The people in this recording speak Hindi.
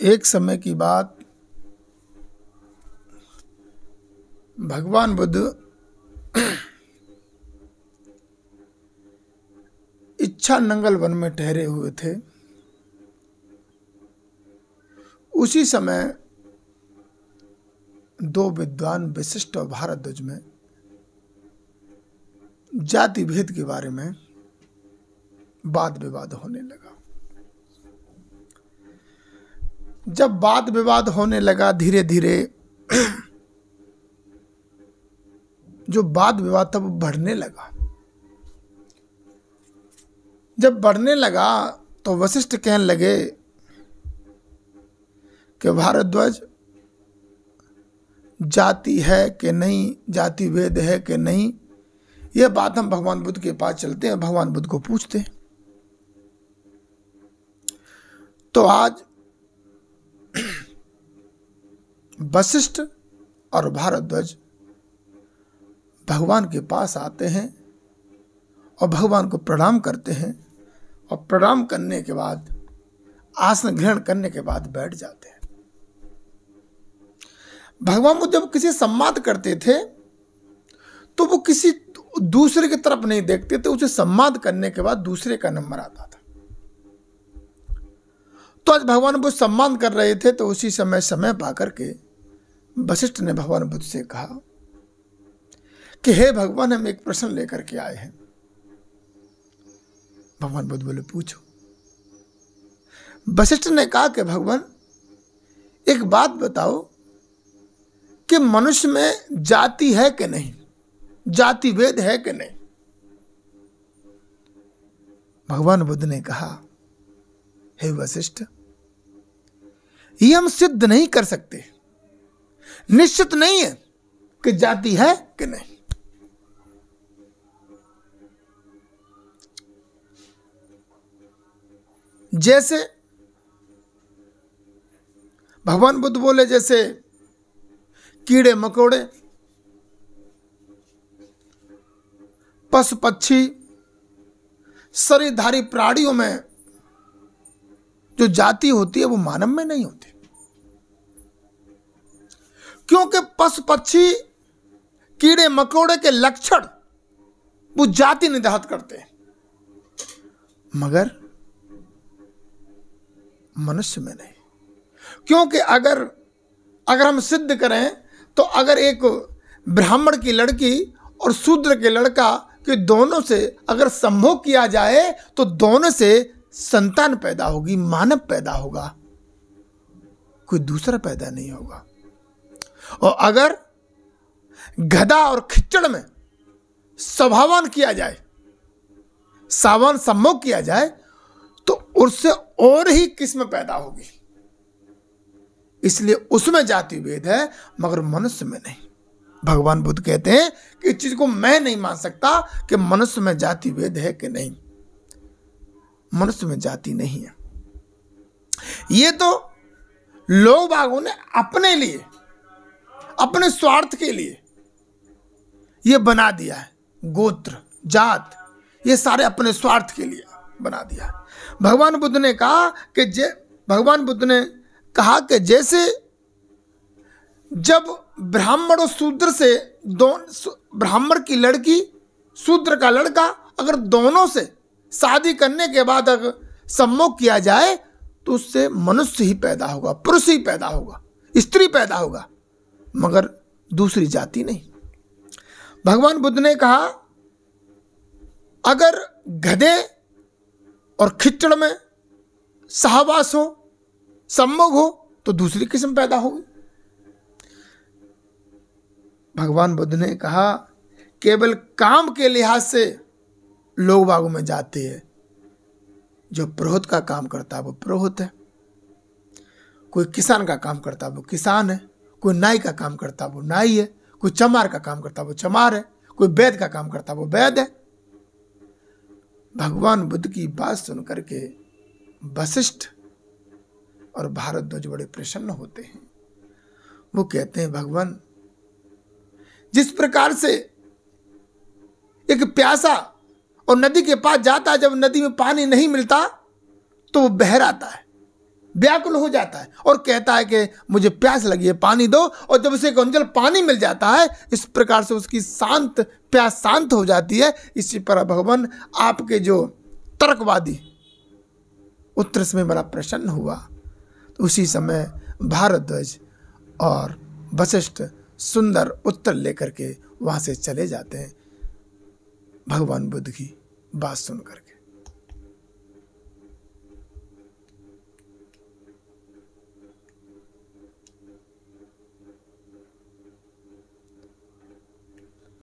एक समय की बात, भगवान बुद्ध इच्छा नंगल वन में ठहरे हुए थे। उसी समय दो विद्वान वशिष्ठ और भारद्वाज में जाति भेद के बारे में वाद विवाद होने लगा। जब वाद विवाद होने लगा, धीरे धीरे जो वाद विवाद था वो बढ़ने लगा। जब बढ़ने लगा तो वशिष्ठ कहने लगे कि भारद्वाज, जाति है कि नहीं, जाति भेद है कि नहीं, यह बात हम भगवान बुद्ध के पास चलते हैं, भगवान बुद्ध को पूछते हैं। तो आज वशिष्ठ और भारद्वाज भगवान के पास आते हैं और भगवान को प्रणाम करते हैं, और प्रणाम करने के बाद, आसन ग्रहण करने के बाद बैठ जाते हैं। भगवान को जब किसी सम्मान करते थे तो वो किसी दूसरे की तरफ नहीं देखते थे, उसे सम्मान करने के बाद दूसरे का नंबर आता था। तो आज भगवान बुद्ध सम्मान कर रहे थे, तो उसी समय पाकर के वशिष्ठ ने भगवान बुद्ध से कहा कि हे भगवान, हम एक प्रश्न लेकर के आए हैं। भगवान बुद्ध बोले, पूछो। वशिष्ठ ने कहा कि भगवान, एक बात बताओ कि मनुष्य में जाति है कि नहीं, जाति भेद है कि नहीं। भगवान बुद्ध ने कहा, हे वशिष्ठ, ये हम सिद्ध नहीं कर सकते, निश्चित नहीं है कि जाति है कि नहीं। जैसे भगवान बुद्ध बोले, जैसे कीड़े मकोड़े, पशु पक्षी, शरीरधारी प्राणियों में जो जाति होती है वो मानव में नहीं होती, क्योंकि पशु पक्षी, कीड़े मकोड़े के लक्षण वो जाति निर्धारित करते हैं, मगर मनुष्य में नहीं। क्योंकि अगर हम सिद्ध करें तो अगर एक ब्राह्मण की लड़की और शूद्र के लड़का के दोनों से अगर संभोग किया जाए तो दोनों से संतान पैदा होगी, मानव पैदा होगा, कोई दूसरा पैदा नहीं होगा। और अगर गधा और खिच्चड़ में स्वभावान किया जाए, सावन संभोग किया जाए, तो उससे और ही किस्म पैदा होगी। इसलिए उसमें जाति भेद है, मगर मनुष्य में नहीं। भगवान बुद्ध कहते हैं कि इस चीज को मैं नहीं मान सकता कि मनुष्य में जाति भेद है कि नहीं। मनुष्य में जाति नहीं है। ये तो लोग बागों ने अपने लिए, अपने स्वार्थ के लिए ये बना दिया है। गोत्र, जात, ये सारे अपने स्वार्थ के लिए बना दिया है। भगवान बुद्ध ने कहा कि जैसे जब ब्राह्मण और शूद्र से, ब्राह्मण की लड़की, शूद्र का लड़का, अगर दोनों से शादी करने के बाद अगर सम्मोग किया जाए तो उससे मनुष्य ही पैदा होगा, पुरुष ही पैदा होगा, स्त्री पैदा होगा, मगर दूसरी जाति नहीं। भगवान बुद्ध ने कहा, अगर गधे और खिच्चड़ में सहवास हो, सम्मोग हो, तो दूसरी किस्म पैदा होगी। भगवान बुद्ध ने कहा, केवल काम के लिहाज से लोग बागों में जाते हैं। जो पुरोहित का काम करता है वो पुरोहित है, कोई किसान का काम करता है वो किसान है, कोई नाई का काम करता है वो नाई है, कोई चमार का काम करता है वो चमार है, कोई वैद्य का काम करता है वो वैद्य है। भगवान बुद्ध की बात सुनकर के वशिष्ठ और भारद्वाज बड़े प्रसन्न होते हैं। वो कहते हैं, भगवान, जिस प्रकार से एक प्यासा और नदी के पास जाता है, जब नदी में पानी नहीं मिलता तो वो बह आता है, व्याकुल हो जाता है और कहता है कि मुझे प्यास लगी है, पानी दो। और जब उसे कंजल पानी मिल जाता है, इस प्रकार से उसकी प्यास शांत हो जाती है। इसी पर भगवान आपके जो तर्कवादी उत्तर में बड़ा प्रसन्न हुआ। तो उसी समय भारद्वाज और वशिष्ठ सुंदर उत्तर लेकर के वहां से चले जाते हैं भगवान बुद्ध की बात सुन करके।